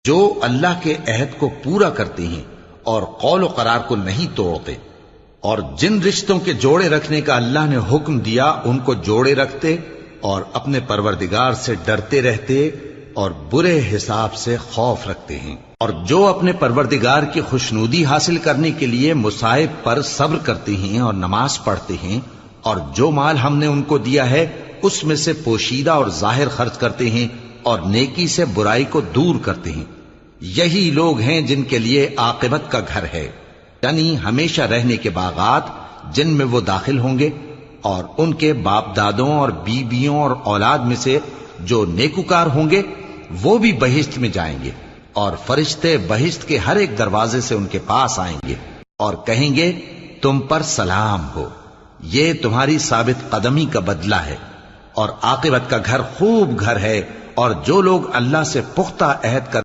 جو اللہ کے عہد کو پورا کرتے ہیں اور قول و قرار کو نہیں توڑتے، اور جن رشتوں کے جوڑے رکھنے کا اللہ نے حکم دیا ان کو جوڑے رکھتے اور اپنے پروردگار سے ڈرتے رہتے اور برے حساب سے خوف رکھتے ہیں، اور جو اپنے پروردگار کی خوشنودی حاصل کرنے کے لیے مصائب پر صبر کرتے ہیں اور نماز پڑھتے ہیں، اور جو مال ہم نے ان کو دیا ہے اس میں سے پوشیدہ اور ظاہر خرچ کرتے ہیں اور نیکی سے برائی کو دور کرتے ہیں، یہی لوگ ہیں جن کے لیے عاقبت کا گھر ہے، یعنی ہمیشہ رہنے کے باغات جن میں وہ داخل ہوں گے، اور ان کے باپ دادوں اور بیویوں اور اولاد میں سے جو نیکوکار ہوں گے وہ بھی بہشت میں جائیں گے، اور فرشتے بہشت کے ہر ایک دروازے سے ان کے پاس آئیں گے اور کہیں گے تم پر سلام ہو، یہ تمہاری ثابت قدمی کا بدلہ ہے، اور عاقبت کا گھر خوب گھر ہے، اور جو لوگ اللہ سے پختہ عہد کر